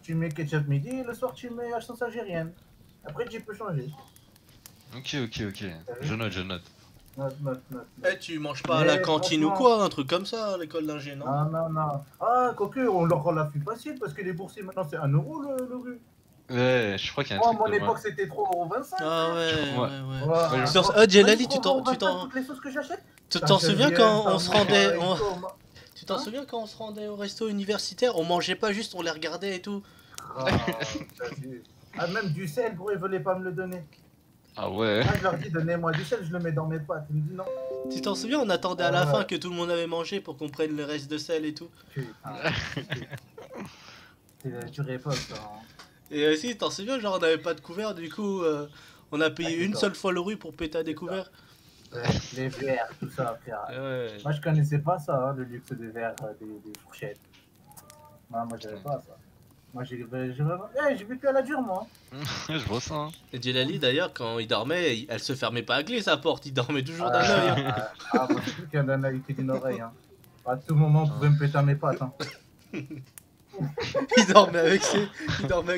tu mets ketchup midi, et le soir tu mets sauce algérienne. Après tu peux changer. Ok. Je note. Note. Eh, tu manges pas à la cantine ou quoi, un truc comme ça à l'école d'ingé, non? Non. Ah, quoique, on leur rend la vie facile parce que les boursiers maintenant c'est 1 euro le rue. Ouais, je crois qu'il y a un Moi, à truc mon de époque c'était 3,25 €. Ah ouais. Sur Djelali, tu t'en toutes les sauces que j'achète. souviens quand on se rendait. Tu t'en Hein souviens quand on se rendait au resto universitaire, on mangeait pas juste, on les regardait et tout. Ah, même du sel, gros, ils voulaient pas me le donner. Ah ouais. Moi, je leur dis, donnez-moi du sel, je le mets dans mes pâtes. Ils me disent non. Tu t'en souviens, on attendait à la fin que tout le monde avait mangé pour qu'on prenne le reste de sel et tout. Tu réponds ça. Hein. Et aussi, t'en souviens, genre on avait pas de couvert, du coup on a payé une seule fois le rue pour péter à des couverts. Les verres, tout ça, frère. Ouais. Moi je connaissais pas ça, hein, le luxe des verres, des fourchettes. Non, moi j'avais pas ça. Moi j'ai vécu à la dure, moi. Je vois ça. Hein. Et Djelali d'ailleurs, quand il dormait, elle se fermait pas à clé sa porte, il dormait toujours d'un œil. Hein. Moi c'est plus qu'un œil que d'une oreille. Hein. À tout moment, on pouvait me péter à mes pattes. Hein. Il dormait avec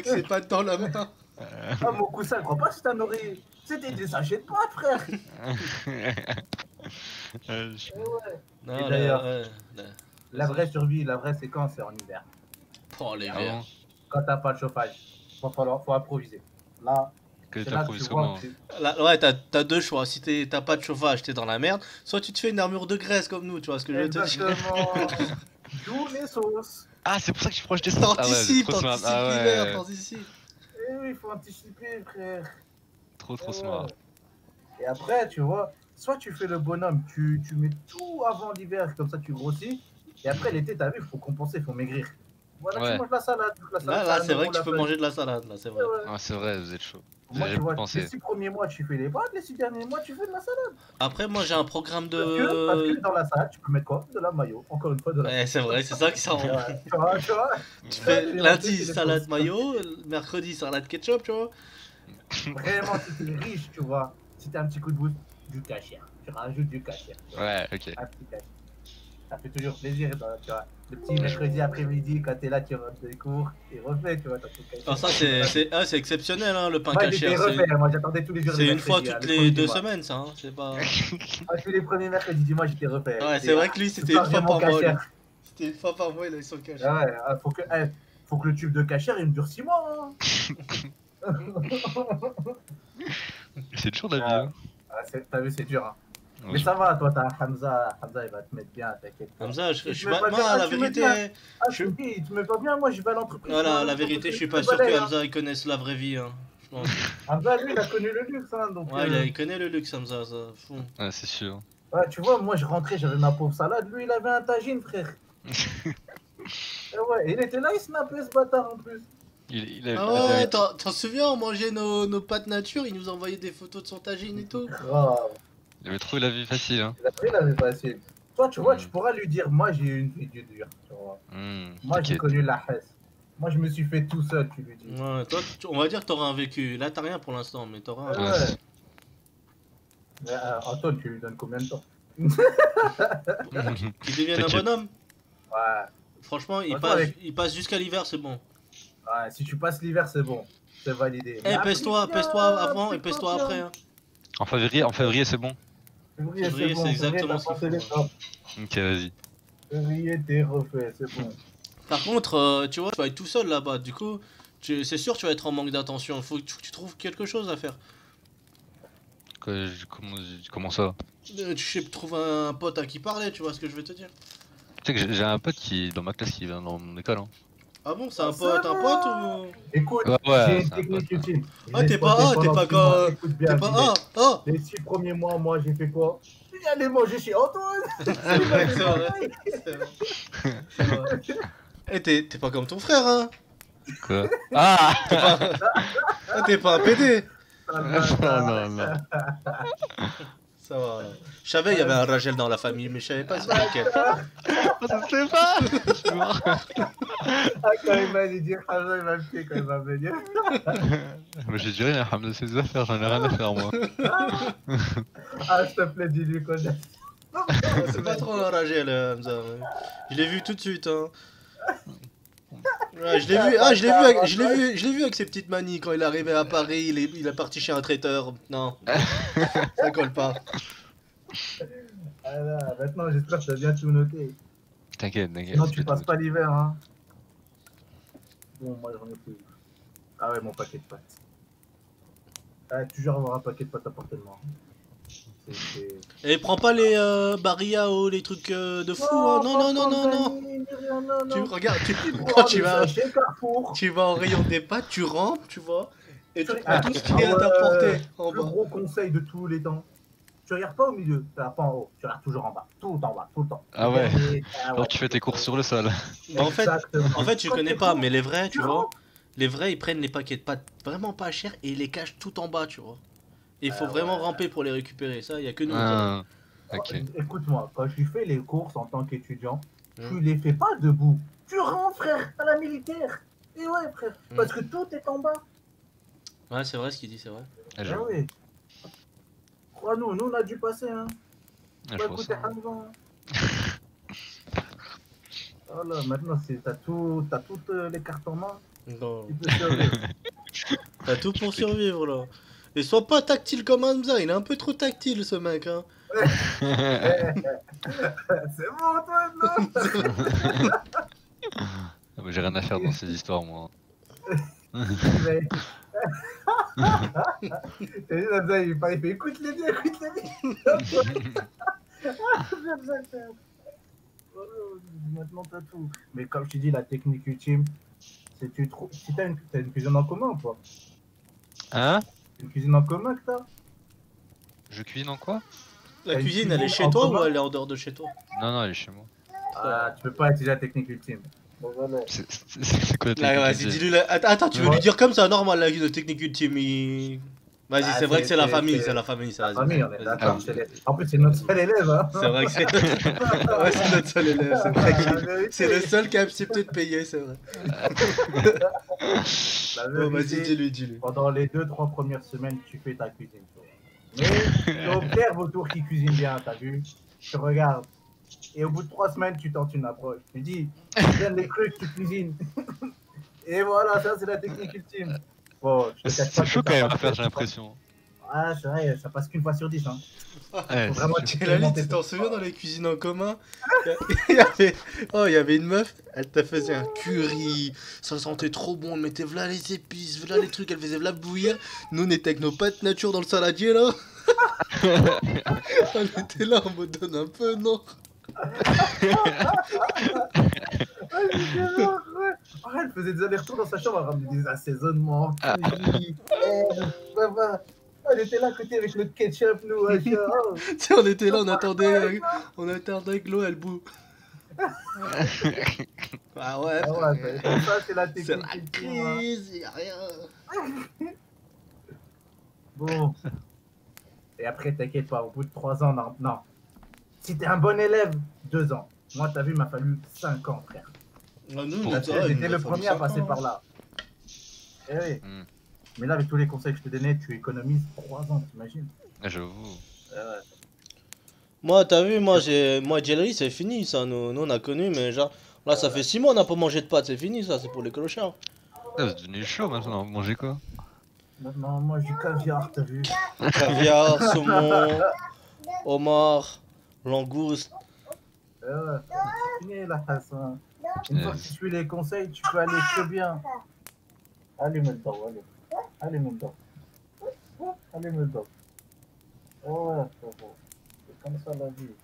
ses pattes dans la main. Ah, mon coussin, je crois pas que c'était un oreiller. C'était des sachets de pâtes, frère. Non, et d'ailleurs, la vraie survie, la vraie séquence, c'est en hiver. Oh, les verres. Quand t'as pas de chauffage, faut improviser. Là, que t'improvises comment? Là, ouais, t'as deux choix. Si t'as pas de chauffage, t'es dans la merde. Soit tu te fais une armure de graisse comme nous, tu vois ce que je veux te dire. D'où les sauces. Ah, c'est pour ça que je suis proche des sauces. T'anticipes l'hiver, t'anticipes. Eh oui, il faut anticiper, frère. Trop smart. Et après, tu vois, soit tu fais le bonhomme, tu mets tout avant l'hiver, comme ça tu grossis. Et après l'été, t'as vu, il faut compenser, il faut maigrir. Voilà, tu manges la salade. Là, c'est vrai que tu peux manger de la salade, là, c'est vrai. Ah, c'est vrai, vous êtes chaud. Moi, tu vois, les 6 premiers mois, tu fais les pâtes, les 6 derniers mois, tu fais de la salade. Après, moi, j'ai un programme de... Parce que dans la salade, tu peux mettre quoi? De la mayo, encore une fois, de la mayo. Ouais, c'est vrai, c'est ça qui s'en rend. Tu vois tu fais lundi, salade mayo, mercredi, salade ketchup, tu vois. Vraiment, si t'es riche, tu vois, si t'as un petit coup de boost, du cachère. Tu rajoutes du cachère. Ouais, ok. Un petit cachère. Ça fait toujours plaisir, tu vois. Le petit mercredi après-midi, quand t'es là, tu rentres des cours, et refais, tu vois. Ah, ça, c'est exceptionnel, hein, le pain cachère. Moi, j'attendais tous les jours. C'est une fois toutes les 2 semaines, ça, hein. C'est pas. Tous les premiers mercredis du mois, j'étais refait. Ouais, c'est vrai que lui, c'était une fois par mois. C'était une fois par mois, il a eu son cachère. Ouais, faut que le tube de cachère, il me dure 6 mois. Hein. C'est dur la vie. T'as vu, c'est dur. Hein. Mais ça va, toi, t'as Hamza, il va te mettre bien, t'inquiète. Hamza, je suis pas. Non, la vérité. Tu me mets pas bien, moi, je vais à l'entreprise. Voilà, la vérité, je suis pas sûr que Hamza il connaisse la vraie vie. Hein. Hamza, lui, il a connu le luxe. Hein, donc, ouais, il connaît le luxe, Hamza, ça. Fou. Ouais, c'est sûr. Ouais, tu vois, moi, je rentrais, j'avais ma pauvre salade. Lui, il avait un tagine, frère. Et ouais, il était là, il snappait ce bâtard en plus. Ah ouais, t'en souviens, on mangeait nos pâtes nature, il nous envoyait des photos de son tagine et tout. Il avait trouvé la vie facile. Hein. Il a trouvé la vie facile. Toi, tu vois, tu pourras lui dire, moi, j'ai eu une vie dure. Tu vois. Moi, j'ai connu la hesse. Moi, je me suis fait tout seul, tu lui dis. Ouais, toi, on va dire que t'auras un vécu. Là, t'as rien pour l'instant, mais t'auras un vécu. Mais Antoine, tu lui donnes combien de temps? Qu'il devienne un bonhomme? Ouais. Franchement, il passe jusqu'à l'hiver, c'est bon. Ouais, si tu passes l'hiver, c'est bon. C'est validé. Eh, pèse-toi avant et pèse-toi après. Hein. En février, c'est bon. Février, c'est exactement ce qu'il faut. Ok, vas-y. Février, t'es refait, c'est bon. Par contre, tu vois, tu vas être tout seul là-bas. Du coup, c'est sûr que tu vas être en manque d'attention. Faut que tu trouves quelque chose à faire. Comment ça? Tu trouves un pote à qui parler, tu vois ce que je veux te dire? Tu sais que j'ai un pote qui est dans ma classe qui vient dans mon école. Hein. Ah bon, c'est un pote ou... Écoute, j'ai une technique utile. Ah, t'es pas comme... T'es pas Les 6 premiers mois, moi, j'ai fait quoi? J'allais manger chez Antoine. C'est vrai. Eh, t'es pas comme ton frère, hein? Quoi? Ah, t'es pas un PD. Non. Ça va. Je savais il y avait un Rachel dans la famille, mais je savais pas c'était lequel. Ça se fait pas. Je suis mort. Quand il m'a dit Hamza, il m'a piqué quand il m'a venu. Mais j'ai dit rien, Hamza, c'est ses affaires, j'en ai rien à faire moi. S'il te plaît, dis-lui qu'on est. C'est pas trop un Rachel, Hamza. Je l'ai vu tout de suite, hein. Ouais, je l'ai vu, ah, je l'ai vu avec ses petites manies quand il est arrivé à Paris, il est parti chez un traiteur. Non, ça colle pas. Voilà, maintenant j'espère que tu as bien tout noté. T'inquiète, t'inquiète. Sinon tu passes pas l'hiver, hein. Bon, moi j'en ai plus. Ah ouais, mon paquet de pâtes. Ah, toujours avoir un paquet de pâtes à portée de main. Et prends pas les Barilla ou les trucs de fou, hein. Non, non, non, non, non. Tu regardes, quand tu vas au rayon des pâtes, tu rentres, tu vois, et tu prends tout ce qui est à ta portée en Le bas. gros conseil de tous les temps. Tu regardes pas au milieu, tu regardes pas en haut, tu regardes toujours en bas, tout en bas, tout le temps. Ah ouais. Alors ouais, tu fais tes courses sur le sol. En fait, tu connais pas, mais les vrais, tu vois, les vrais, ils prennent les paquets de pâtes vraiment pas chers et ils les cachent tout en bas, tu vois. Et il faut vraiment ramper pour les récupérer, ça, il y a que nous. Ah, ok. Écoute-moi, quand je fais les courses en tant qu'étudiant, tu les fais pas debout. Tu rentres, frère, à la militaire. Et ouais, frère, parce que tout est en bas. Ouais, c'est vrai ce qu'il dit, c'est vrai. Ah, Ah ouais. Crois-nous, nous on a dû passer, hein. je Pas vois écouter ça. Hamza. Voilà, maintenant t'as toutes les cartes en main. Non. Tu peux survivre. T'as tout pour survivre là. Et sois pas tactile comme Hamza, il est un peu trop tactile ce mec, hein. C'est bon, toi, non. Ah, bah, j'ai rien à faire dans ces histoires, moi. T'as dit, Hamza, il fait écoute-les bien, écoute-les bien. Maintenant t'as tout. Mais comme je te dis, la technique ultime, c'est si t'as une cuisine en commun ou pas? Hein? Une cuisine en commun que t'as? Je cuisine en quoi? La cuisine, elle est chez toi ou elle est en dehors de chez toi? Non, non, elle est chez moi. Ah, tu peux pas utiliser la technique ultime. Bon, voilà. C'est quoi la Là, technique? vas-y, dis-lui. Attends, tu veux lui dire comme ça, normal, la technique ultime. Vas-y, Ah, c'est vrai que c'est la famille, c'est c'est la famille, ça. La famille, on est Vas-y. d'accord. En plus, c'est notre seul élève. Hein. C'est vrai que c'est. Ouais, c'est notre seul élève, c'est vrai. C'est le seul qui a accepté de payer, c'est vrai. Bon, vas-y, dis-lui. Pendant les 2-3 premières semaines, tu fais ta cuisine. Mais tu observes autour qui cuisine bien, t'as vu? Tu regardes. Et au bout de 3 semaines, tu tentes une approche. Tu dis, viens les trucs, tu cuisines. Et voilà, ça, c'est la technique ultime. Bon, c'est chaud quand même à faire, j'ai l'impression. Ah, c'est vrai, ça passe qu'une fois sur 10. Hein. Ouais, Vraiment, tu t'en souviens dans les cuisines en commun? Il y avait une meuf, elle te faisait un curry, ça sentait trop bon, elle mettait v'là les épices, v'là les trucs, elle faisait v'là bouillir. Nous on était avec nos pâtes nature dans le saladier là. On était là, on me donne un peu, non? Elle faisait des allers-retours dans sa chambre, elle ramenait des assaisonnements. Elle était là à côté avec le ketchup, nous. On était là, on attendait que l'eau elle boue. Ah ouais, ça c'est la technique. c'est la crise, y'a rien. Bon. Et après, t'inquiète pas, au bout de 3 ans, non. Si t'es un bon élève, 2 ans. Moi, t'as vu, il m'a fallu 5 ans, frère. J'étais le premier à passer par là. Eh oui. Mais là, avec tous les conseils que je te donnais, tu économises 3 ans, t'imagines? J'avoue. Moi, t'as vu, moi, Jelly, c'est fini, ça. Nous, on a connu, mais genre, là, ça fait 6 mois, on n'a pas mangé de pâtes, c'est fini, ça, c'est pour les clochards. C'est devenu chaud maintenant, vous mangez quoi? Non, moi, du caviar, t'as vu? Caviar, saumon, homard, langouste. C'est fini, la face. Hein. Une fois que tu suis les conseils, tu peux aller très bien. Allez, maintenant, allez. Allez, maintenant. Allez, maintenant. Ouais, c'est comme ça la vie.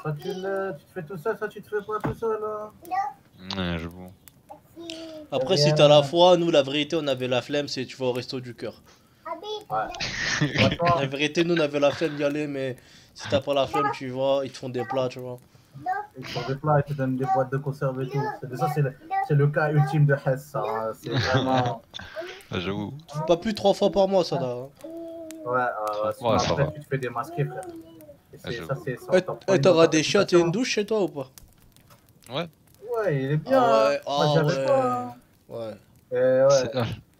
Soit tu te fais tout seul, soit tu te fais pas tout seul. Hein. Ouais, j'avoue. Après, si t'as la foi, nous, la vérité, on avait la flemme, c'est tu vas au resto du cœur. Ouais. La vérité, nous, on avait la flemme d'y aller, mais si t'as pas la flemme, tu vois, ils te font des plats, tu vois. Ils te font des plats, ils te donnent des boîtes de conserve et tout. Ça, c'est le cas ultime de Hess, ça. Hein. C'est vraiment. J'avoue. Pas plus 3 fois par mois, ça, là. Ouais, sinon, Ouais, ça après, va. tu te fais démasquer, frère. Et t'auras des chiottes et une douche chez toi ou pas? Ouais. Ouais, il est bien. Ah ouais, Moi, j'avais pas. Ouais.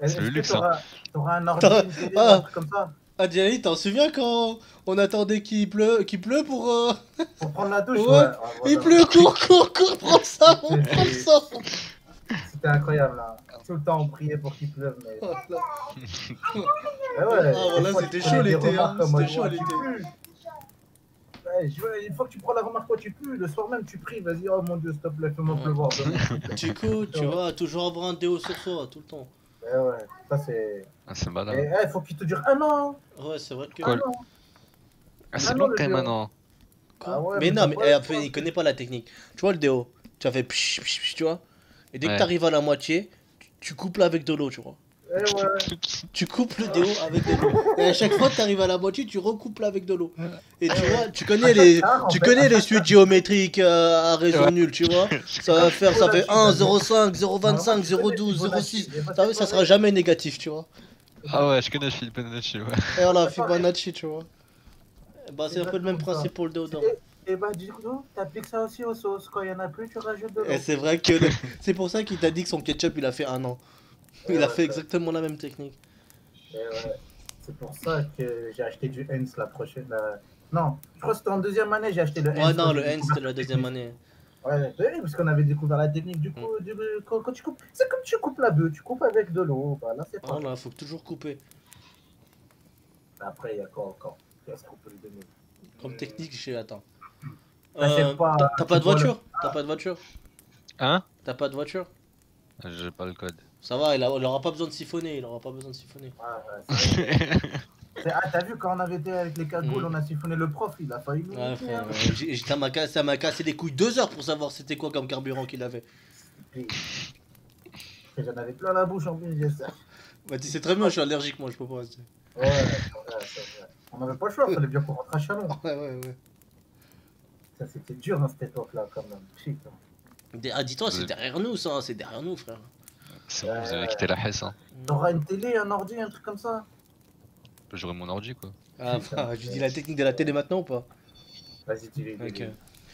C'est le luxe, hein. T'auras un ordi, une télé, un truc comme ça. Ah, Diani, t'en souviens quand on attendait qu'il pleut pour... Pour prendre la douche, ouais. Il pleut, cours, prends ça, prends ça. C'était incroyable là. Tout le temps on priait pour qu'il pleuve, mais. Oh, là. Ouais, Ah voilà, c'était chaud l'été, hein. C'était chaud l'été. Ouais, une fois que tu prends la remarque, toi tu pues, le soir même tu pries, vas-y, oh mon dieu, stop, laisse-moi pleuvoir. Du coup, tu vois, toujours avoir un déo sur soi, tout le temps. Ouais, ça c'est. Ah, c'est malin. Il faut qu'il te dure un an. Ouais, c'est vrai que. Quoi, ah, c'est long quand même maintenant. Ah ouais, mais non, mais après, il connaît pas la technique. Tu vois le déo, tu as fait psh, psh, psh, tu vois. Et dès que t'arrives à la moitié, tu coupes là avec de l'eau, tu vois. Ouais. Tu coupes le déo avec de l'eau. Et à chaque fois que t'arrives à la moitié, tu recoupes là avec de l'eau. Et tu vois, tu connais les suites géométriques à raison nulle, tu vois. Ça fait 1, 0,5, 0,25, 0,12, 0,6. Ça sera jamais négatif, tu vois. Ah ouais, je connais Fibonacci, ouais. Et voilà, Fibonacci, tu vois. Bah, c'est un peu le même principe pour le déodorant. Et bah, du coup, t'appliques ça aussi aux sauces. Quand il y en a plus, tu rajoutes de l'eau. Et c'est vrai que c'est pour ça qu'il t'a dit que son ketchup, il a fait 1 an. Il a fait exactement la même technique. C'est pour ça que j'ai acheté du Heinz la prochaine. Non, je crois que c'était en deuxième année, j'ai acheté le Heinz. Ouais, non, le Heinz, c'était la deuxième année. Ouais, parce qu'on avait découvert la technique. Du coup, quand tu coupes, c'est comme tu coupes la bœuf, tu coupes avec de l'eau. Voilà, c'est pas. Voilà, faut toujours couper. Après, il y a quoi encore? Qu'est-ce qu'on peut lui donner? Comme technique, je sais, attends. T'as pas de voiture? T'as pas de voiture? Hein? T'as pas de voiture? J'ai pas le code. Ça va, il aura pas besoin de siphonner, il aura pas besoin de siphonner. Ah, t'as vu quand on avait été avec les cagoules, on a siphonné le prof, il a failli nous. Ouais, frère, ça m'a cassé les couilles 2 heures pour savoir c'était quoi comme carburant qu'il avait. J'en avais plein la bouche en plus, j'espère. Bah, tu sais très bien, je suis allergique, moi, je peux pas. Ouais, c'est vrai. On avait pas le choix, fallait bien qu'on rentre à Chalon. Ouais. Ça, c'était dur dans cette époque-là, quand même. Putain. Ah, dis-toi, c'est derrière nous, ça, c'est derrière nous, frère. C'est bon, vous avez quitté la Hesse, hein. T'auras une télé, un ordi, un truc comme ça? J'aurai mon ordi, quoi. Ah, je lui dis la technique de la télé maintenant ou pas? Vas-y, tu les Ok.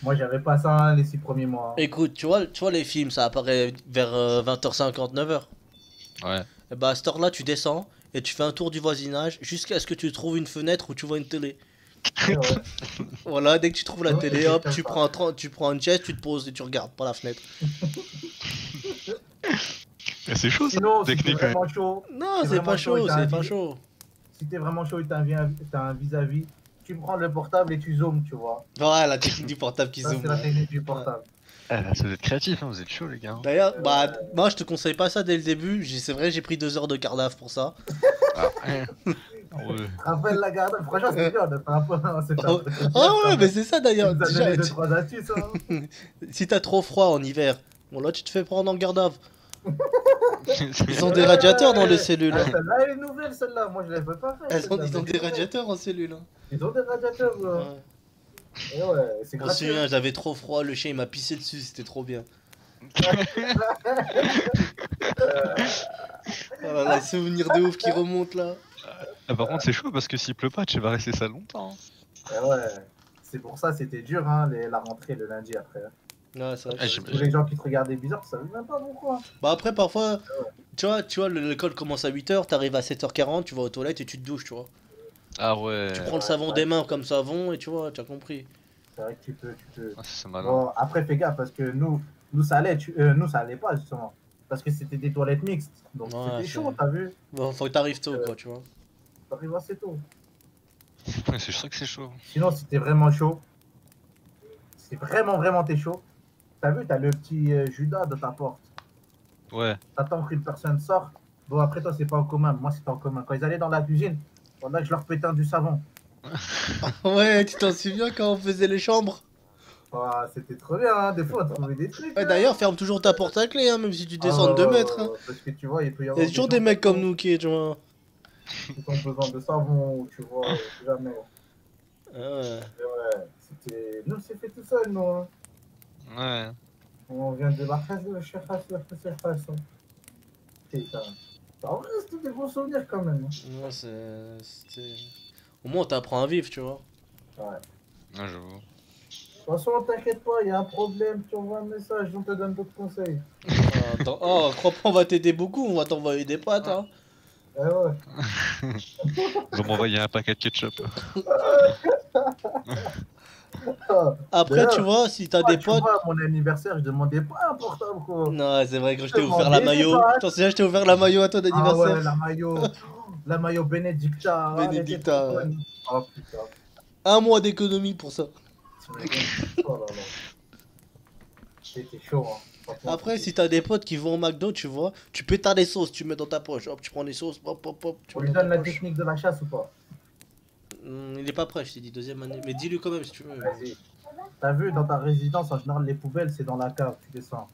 Moi, j'avais pas ça hein, les 6 premiers mois. Écoute, tu vois les films, ça apparaît vers 20h50, 9h. Ouais. Et bah, à cette heure-là, tu descends et tu fais un tour du voisinage jusqu'à ce que tu trouves une fenêtre où tu vois une télé. Ouais. Voilà, dès que tu trouves la télé, hop, tu prends une chaise, tu te poses et tu regardes par la fenêtre. C'est chaud, ça. Sinon, si t'es vraiment chaud. Non, c'est pas chaud, c'est pas chaud. Si t'es vraiment chaud et t'as un vis-à-vis, tu prends le portable et tu zoomes, tu vois. Ouais, la technique du portable qui zoome. C'est la technique du portable. Ah, là, vous êtes créatifs, hein, vous êtes chaud, les gars. D'ailleurs, bah, moi je te conseille pas ça dès le début. C'est vrai, j'ai pris 2 heures de cardaf pour ça. Ah, ouais. Rappelle la garde, franchement, c'est bien, on a fait un peu. Ah ouais, mais c'est ça d'ailleurs. Déjà, 2-3 astuces, hein. Si t'as trop froid en hiver, bon là tu te fais prendre en garde à vue. Ils ont des radiateurs dans les cellules. Ah, celle-là, elle est nouvelle, celle-là. Moi, je l'avais pas fait. Ils ont des radiateurs en cellule. Ils ont des radiateurs, ouais. Et ouais, c'est gratuit. J'avais trop froid, le chien il m'a pissé dessus, c'était trop bien. Oh là, les souvenirs de ouf qui remontent là. Ah, par contre, c'est chaud parce que s'il pleut pas, tu vas rester ça longtemps. Et ouais, c'est pour ça c'était dur, hein, la rentrée le lundi après. Ouais, c'est vrai. Tous les gens qui te regardaient bizarre, ça savent même pas pourquoi. Bah après, parfois, tu vois, l'école commence à 8h, t'arrives à 7h40, tu vas aux toilettes et tu te douches, tu vois. Ah ouais. Tu prends le savon des mains comme savon et tu vois, tu as compris. C'est vrai que tu peux. Ah, c'est malin. Bon, après, fais gaffe parce que nous ça allait, nous ça allait pas justement. Parce que c'était des toilettes mixtes. Donc c'était chaud, t'as vu. Bon, faut que t'arrives tôt, quoi, tu vois. T'arrives assez tôt. C'est sûr que c'est chaud. Sinon, si t'es vraiment chaud, si vraiment t'es chaud, t'as vu, t'as le petit Judas de ta porte. Ouais. T'attends qu'une personne sorte. Bon, après, toi, c'est pas en commun. Moi, c'était en commun. Quand ils allaient dans la cuisine, pendant que je leur pétais du savon. Ouais, tu t'en souviens quand on faisait les chambres? Oh, c'était trop bien, hein. Des fois, on trouvait des trucs. Ouais, d'ailleurs, ferme toujours ta porte à clé, hein, même si tu descends de 2 mètres. Hein. Parce que tu vois, il peut y avoir. Il y a toujours des mecs comme nous qui, tu vois. Ils ont besoin de savon, ou tu vois, jamais. Ah ouais. Ouais, c'était. Nous, c'est fait tout seul, nous. Hein. Ouais. On vient de la phase de Cheikh Hassan. Putain. En vrai, c'était des bons souvenirs quand même. Ouais, c'était. Au moins, on t'apprend à vivre, tu vois. Ouais. Ah, j'avoue. De toute façon, t'inquiète pas, il y a un problème, tu envoies un message, on te donne d'autres conseils. Oh, crois pas, on va t'aider beaucoup, on va t'envoyer des pâtes, hein. Eh ouais. Ils vont m'envoyer un paquet de ketchup. Après, tu vois, si t'as des potes. Vois, à mon anniversaire, je demandais pas un portable, quoi. Non, c'est vrai que je t'ai ouvert la maillot. T'en souviens, je t'ai ouvert la maillot à ton anniversaire. Ah ouais, la maillot. La maillot Benedicta. Benedicta. Oh putain. Un mois d'économie pour ça. Oh là là. C'était chaud, hein. Après, si t'as des potes qui vont au McDo, tu vois, tu pétales les sauces, tu mets dans ta poche. Hop, tu prends les sauces, hop, hop, hop. Tu lui donnes la technique de la chasse ou pas? Il est pas prêt, je t'ai dit, deuxième année. Mais dis-lui quand même si tu veux. Vas-y. T'as vu, dans ta résidence, en général, les poubelles, c'est dans la cave, tu descends.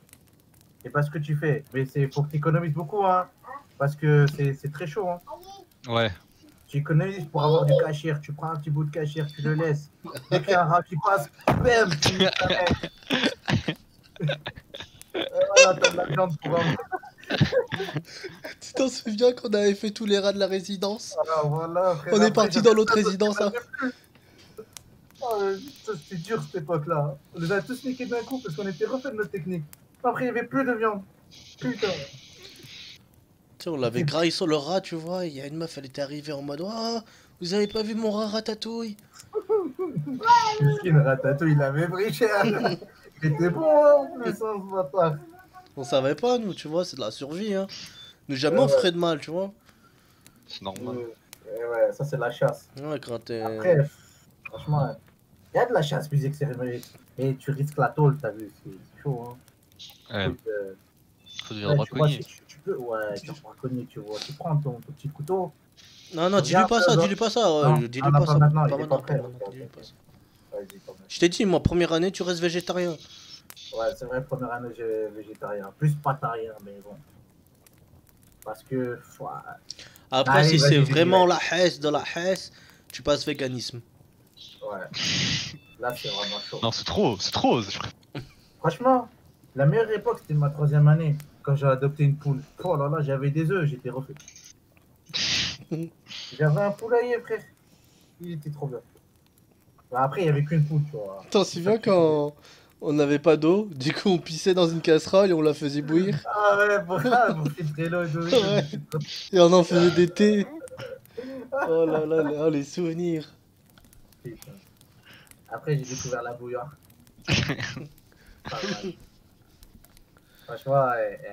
Et pas ce que tu fais. Mais faut que tu économises beaucoup, hein. Parce que c'est très chaud, hein. Ouais. Tu économises pour avoir du cachir. Tu prends un petit bout de cachir, tu le laisses. Dès qu'il y a un rat qui passe, bam, tu mets ta main. Voilà, t'as de la viande pour un... Tu t'en souviens qu'on avait fait tous les rats de la résidence? Voilà, frère, on est parti dans l'autre résidence. Hein. Oh, c'était dur cette époque-là. On les a tous niqués d'un coup parce qu'on était refait de notre technique. Après, il n'y avait plus de viande. Putain. Tu sais, on l'avait graillé sur le rat, tu vois. Il y a une meuf, elle était arrivée en mode ah, vous avez pas vu mon rat ratatouille? Une ratatouille, il avait pris cher. Il était bon, hein, le sens, bâtard. On savait pas, nous, tu vois, c'est de la survie, hein. Nous jamais on ferait de mal, tu vois. C'est normal. Ouais, ça c'est de la chasse. Ouais, quand t'es... Après, franchement, il y a de la chasse musique cérémonielle. Et tu risques la tôle, t'as vu, c'est chaud, hein. Ouais. Faut devenir braconnier. Tu peux, ouais, tu es braconnier, tu vois. Tu prends ton petit couteau. Non, non, dis-lui pas ça, dis-lui pas ça. Dis-lui pas ça. Maintenant, pas maintenant, pas maintenant. Dis-lui pas ça. Je t'ai dit, moi, première année, tu restes végétarien. Ouais, c'est vrai, première année, j'ai végétarien. Plus patarien, mais bon. Parce que. Après, si c'est vraiment la hesse de la hesse, tu passes véganisme. Ouais. Là, c'est vraiment chaud. Non, c'est trop. Franchement, la meilleure époque, c'était ma 3e année. Quand j'ai adopté une poule. Oh là là, j'avais des œufs, j'étais refait. J'avais un poulailler, frère. Il était trop bien. Bah, après, il n'y avait qu'une poule, tu vois. T'en souviens quand on n'avait pas d'eau, du coup on pissait dans une casserole et on la faisait bouillir. Ah ouais, pour filtrer l'eau d'eau. Et on en faisait des thés. Oh là là, oh, les souvenirs. Putain. Après, j'ai découvert la bouilloire. Franchement,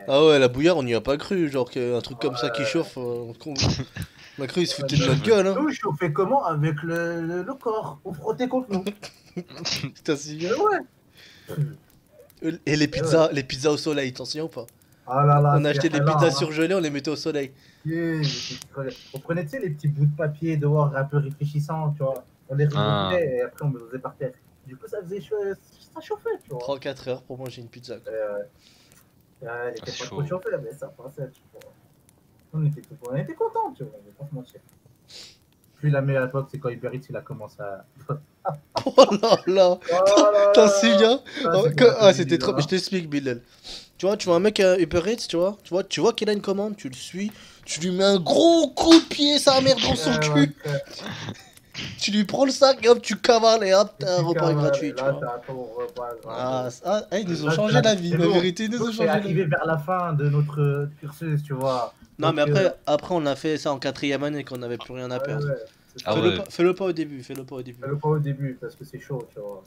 ah ouais, la bouilloire, on n'y a pas cru. Genre qu'un truc comme ça qui chauffe. On a cru, il se foutait de notre gueule. Hein. Nous, chauffait comment? Avec le corps. On frottait contre nous. T'as souviens? Ouais. Et les pizzas, les pizzas au soleil, t'en souviens ou pas? Oh là là, on achetait des pizzas surgelées, on les mettait au soleil. On prenait, tu sais, les petits bouts de papier dehors un peu réfléchissants, tu vois. On les remoulait et après on les faisait par terre. Du coup, ça faisait ça chauffait, tu vois. 3-4 heures pour manger une pizza. Elle était pas trop chauffée, mais ça passait, tu vois. On était contents, tu vois, on va pas se mentir. Puis la meilleure époque, c'est quand Uber Eats il a commencé à. Oh là là, t'en souviens? Ah, c'était trop. Je t'explique, Bilal. Tu vois un mec à Uber Eats, tu vois qu'il a une commande, tu le suis, tu lui mets un gros coup de pied, sa mère dans son cul. Tu lui prends le sac et hop, tu cavales et hop, t'as un repas gratuit. Tu vois. Ils nous ont changé la vie, la vérité, ils nous ont changé la vie. arrivé vers la fin de notre cursus, tu vois. Non, mais après, on a fait ça en 4e année quand on n'avait plus rien à perdre. Fais-le pas au début, Fais-le pas au début parce que c'est chaud, tu vois.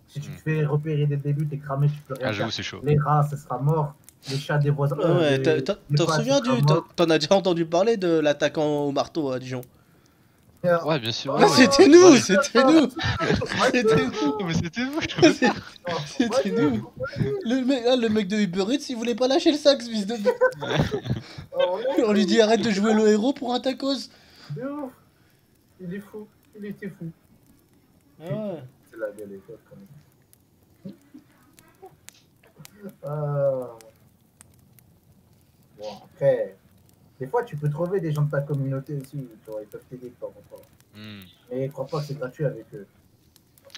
Si tu te fais repérer dès le début, t'es cramé, tu peux rien faire. C'est chaud. Les rats, ça sera mort. Les chats des voisins. Ouais, t'en souviens t'en as déjà entendu parler de l'attaquant au marteau à Dijon? Ouais, bien sûr. C'était nous, c'était nous. Mais c'était vous. C'était nous. Le mec de Uber Eats, il voulait pas lâcher le sac, ce fils de... On lui dit arrête de jouer le héros pour un tacos. Il est fou, il était fou. Ah ouais. C'est la belle époque quand même. Bon, après, des fois tu peux trouver des gens de ta communauté aussi, tu vois, ils peuvent t'aider de temps en temps. Mais crois pas que c'est gratuit avec eux.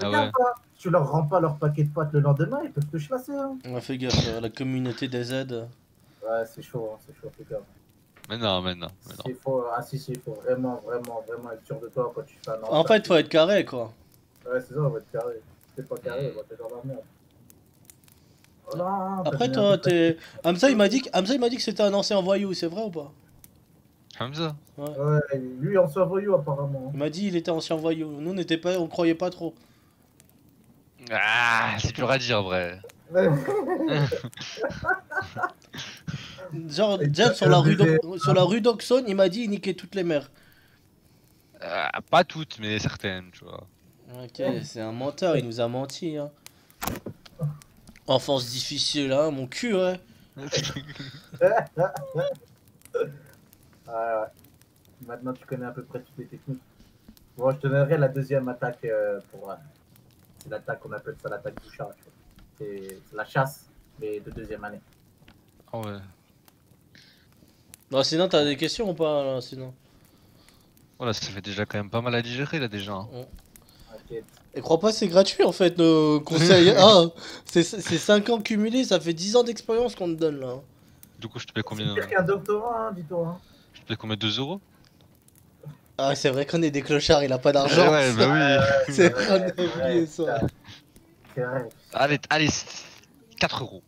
Ah ouais. Si tu leur rends pas leur paquet de pâtes le lendemain, ils peuvent te chasser. Hein. On a fait gaffe, la communauté des aides. Ouais, c'est chaud, fais gaffe. Mais non. Il faut vraiment être sûr de toi quand tu fais un enfant. En fait, faut être carré, quoi. Ouais, c'est ça, on va être carré. Si t'es pas carré, on va être dans la merde. Oh non, après, toi, t'es... Hamza, il m'a dit que c'était un ancien voyou, c'est vrai ou pas? Hamza? Ouais, lui, ancien voyou, apparemment. Il m'a dit il était ancien voyou. Nous, on croyait pas trop. Ah, c'est dur à dire, vrai. Genre, Jab sur la rue d'Oxon, il m'a dit il niquait toutes les mères. Pas toutes, mais certaines, tu vois. Ok, c'est un menteur, il nous a menti. Hein. Enfance difficile, hein, mon cul, ouais. Maintenant, tu connais à peu près toutes les techniques. Bon, je te donnerai la deuxième attaque pour. C'est l'attaque qu'on appelle ça l'attaque du chat. C'est la chasse, mais de deuxième année. Oh ouais. Non, sinon, t'as des questions ou pas, là, sinon? Voilà, ça fait déjà quand même pas mal à digérer là déjà. Hein. Et crois pas, c'est gratuit en fait, nos conseils. Ah, c'est 5 ans cumulés, ça fait 10 ans d'expérience qu'on te donne là. Du coup, je te paye combien? C'est pire qu'un doctorat, hein, dis-toi. Hein. Je te paye combien? 2 euros? Ah, c'est vrai qu'on est des clochards, il a pas d'argent. Ouais, bah oui. C'est vrai, on a oublié ça. C'est vrai. Allez, 4 euros.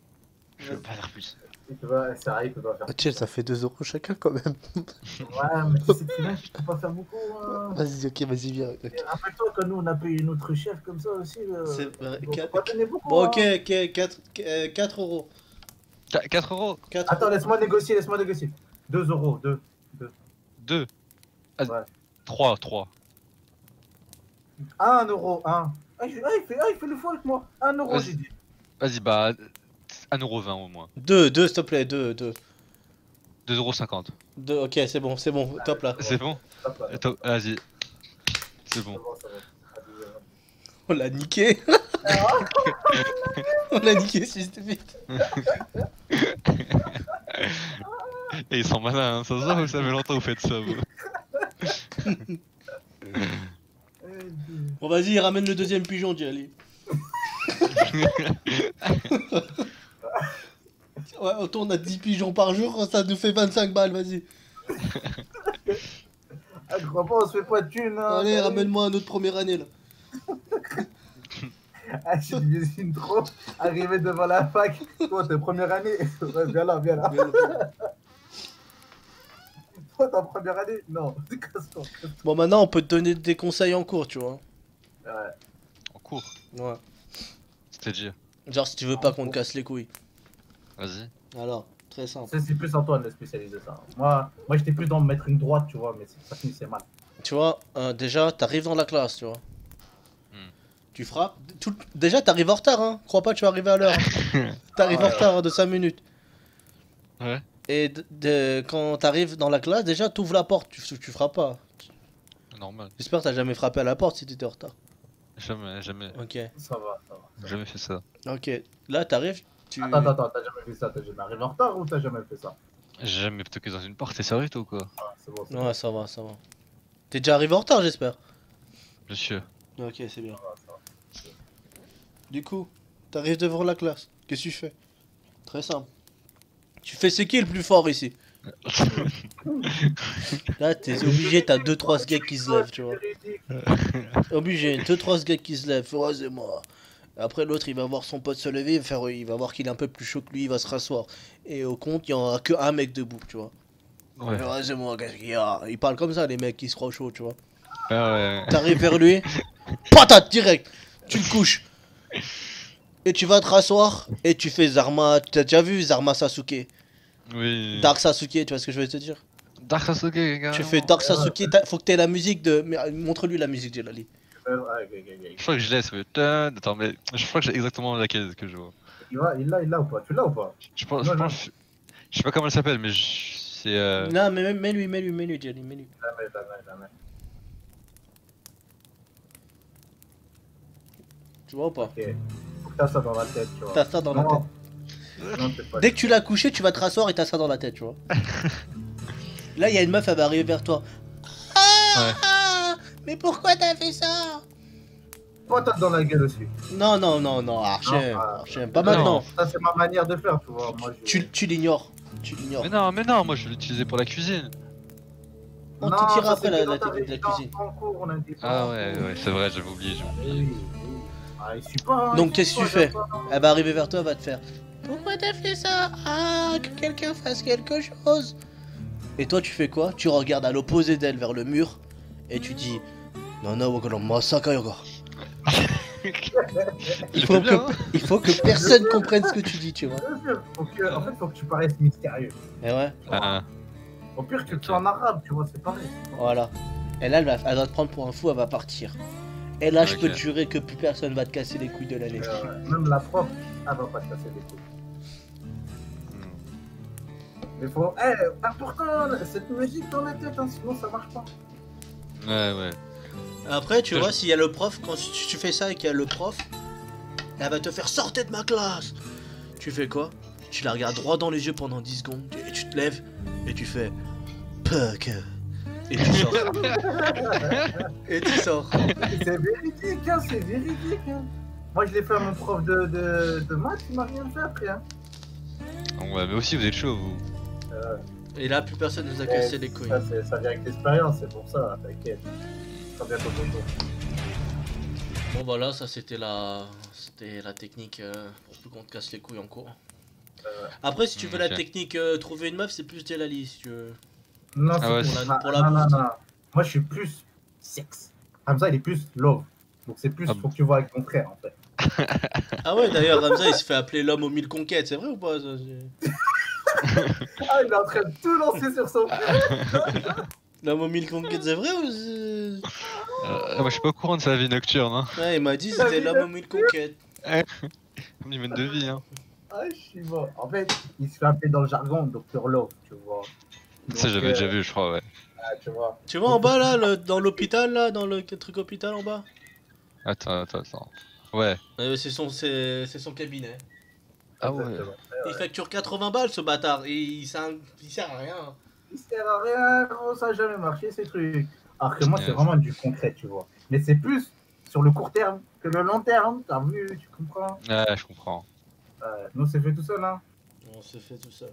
Je veux pas faire plus. C'est vrai, il peut pas faire. Chill, ça fait 2 euros chacun quand même. Ouais, mais tu sais très bien que je peux pas faire beaucoup. Hein. Vas-y, ok, vas-y, viens. Okay. Rappelle-toi que nous, on a payé notre chef comme ça aussi. C'est vrai. Beaucoup, bon, hein. ok, 4 euros. 4 euros? 4 Attends, laisse-moi négocier. 2 euros, 2. Ah, ouais. 3. 1 euro, 1. Il fait le fou avec moi. 1 euro, j'ai dit. Vas-y, bah, 1,20 € au moins. 2, s'il te plaît, 2. 2,50 €. 2, ok, c'est bon, top là. C'est bon? Vas-y. C'est bon. On l'a niqué. On l'a niqué, vite. Et ils sont malins, hein. Ça se voit, vous savez longtemps que vous faites ça, vous. Bon, vas-y, ramène le deuxième pigeon, Djali. Ouais, on tourne à 10 pigeons par jour, ça nous fait 25 balles, vas-y. Ah, je crois pas, on se fait pas de thunes. Hein, allez, ramène-moi un autre première année là. Ah, je m'imagine trop. Arriver devant la fac. Toi, t'es première année. Ouais, viens là. Toi, t'es en première année. Non, casse-toi. Bon, maintenant, on peut te donner des conseils en cours, tu vois. Ouais. En cours? Ouais. C'est-à-dire? Genre, si tu veux pas qu'on te casse les couilles. Vas-y. Alors, très simple. C'est plus Antoine le spécialiste de ça. Moi j'étais plus dans me mettre une droite, tu vois, mais ça finissait mal. Tu vois, déjà, t'arrives dans la classe, tu vois. Tu frappes. Déjà, t'arrives en retard, hein. Crois pas que tu vas arriver à l'heure. Hein. T'arrives en retard hein, de 5 minutes. Ouais. Et quand t'arrives dans la classe, déjà, t'ouvres la porte. Tu frappes pas. Normal. J'espère que t'as jamais frappé à la porte si t'étais en retard. Jamais. Ça Ok. va. Jamais fait ça. Ok. Là, t'arrives. Attends, t'as jamais fait ça? T'as jamais arrivé en retard ou t'as jamais fait ça? J'ai jamais toqué dans une porte, t'es sérieux toi ou quoi? Ah, c'est bon. Ouais, ça va. T'es déjà arrivé en retard, j'espère. Bien sûr. Ok, c'est bien. Du coup, t'arrives devant la classe. Qu'est-ce que tu fais? Très simple. Tu fais c'est qui le plus fort ici? Là, t'es obligé, t'as 2-3 gars qui se lèvent, tu vois. Obligé, 2-3 gars qui se lèvent. Ouais, c'est moi. Après, l'autre, il va voir son pote se lever, il va voir qu'il est un peu plus chaud que lui, il va se rasseoir. Et au compte, il y en aura que un mec debout, tu vois. Ouais, c'est moi, qu'est-ce qu'il y a? Ils parlent comme ça, les mecs qui se croient chauds, tu vois. Ah ouais. T'arrives vers lui, patate direct, tu le couches. Et tu vas te rasseoir et tu fais Zarma. T'as déjà vu Zarma Sasuke? Oui. Dark Sasuke, tu vois ce que je veux te dire? Dark Sasuke, les gars. Tu fais Dark Sasuke, faut que t'aies la musique de. Mais montre-lui la musique de Lali. Je crois que je l'ai, ça fait. Attends, mais je crois que j'ai exactement laquelle que je vois. Il l'a ou pas? Tu l'as ou pas? Je pense. Je sais pas comment elle s'appelle, mais c'est. Non, mais mets-lui, Jelly, mets-lui. Jamais. Tu vois ou pas? Ok. Faut que t'as ça dans la tête, tu vois. T'as ça dans la tête. Non, c'est pas Dès que tu l'as couché, tu vas te rasseoir et t'as ça dans la tête, tu vois. Là, il y a une meuf, elle va arriver vers toi. Ah, mais pourquoi t'as fait ça? Patate dans la gueule aussi. Non, Archem, pas maintenant. Ça, c'est ma manière de faire, tu vois. Moi, Tu l'ignores. Mais non, moi je vais l'utiliser pour la cuisine. On te tire après la technique de la cuisine. Ah ouais, c'est vrai, j'avais oublié. Ah, il suit pas. Donc qu'est-ce que tu fais? Elle va arriver vers toi, elle va te faire. Pourquoi t'as fait ça? Ah, que quelqu'un fasse quelque chose. Et toi tu fais quoi? Tu regardes à l'opposé d'elle vers le mur et tu dis non, Il faut que personne comprenne ce que tu dis, tu vois. En fait, faut que tu paraisses mystérieux. Et ouais. Au pire, tu le fais en arabe, tu vois, c'est pareil. Voilà. Et là, elle va te prendre pour un fou, elle va partir. Et là, je peux te jurer que plus personne va te casser les couilles de la laisser. Même la prof, elle va pas te casser les couilles. Mais faut... important, cette musique dans la tête, hein, sinon ça marche pas. Ouais. Après, tu vois, s'il y a le prof, quand tu fais ça et qu'il y a le prof, elle va te faire sortir de ma classe. Tu fais quoi? Tu la regardes droit dans les yeux pendant 10 secondes, et tu te lèves, et tu fais... Puck. Et tu sors. Et tu sors. C'est véridique, hein, c'est véridique. Hein. Moi, je l'ai fait à mon prof de maths, il m'a rien fait après. Hein. Ouais, mais aussi, vous êtes chaud, vous. Et là, plus personne nous a cassé les couilles. Ça vient avec l'expérience, c'est pour ça, t'inquiète. Ça vient au bonjour. Bon, voilà, ça c'était la technique pour plus qu'on te casse les couilles en cours. Après, si tu veux la technique trouver une meuf, c'est plus Delali si tu veux. Non, c'est pour la non. Moi, je suis plus sexe. Hamza, il est plus love. Donc, c'est plus, faut que tu vois avec ton frère, en fait. Ah ouais, d'ailleurs, Hamza, il se fait appeler l'homme aux 1000 conquêtes, c'est vrai ou pas ça, Ah, il est en train de tout lancer sur son frère. L'homme aux 1000 conquêtes, c'est vrai ou moi, je suis pas au courant de sa vie nocturne, hein. Ouais, il m'a dit c'était l'homme aux 1000 conquêtes. Comme il mène de vie, hein. Ah, je suis mort. En fait, il se fait appeler dans le jargon Dr Love, tu vois. Ça, j'avais déjà vu, je crois, ouais. Ah, tu vois. Tu vois en bas, là, dans l'hôpital, là, dans le truc hôpital en bas. Attends. Ouais. C'est son cabinet. Ah ouais. Il facture 80 balles, ce bâtard. Et il sert à rien. Il sert à rien, gros, ça a jamais marché, ces trucs. Alors que moi, c'est vraiment du concret, tu vois. Mais c'est plus sur le court terme que le long terme, t'as vu, tu comprends? Ouais, je comprends. Nous, on s'est fait tout seul, hein. On s'est fait tout seul.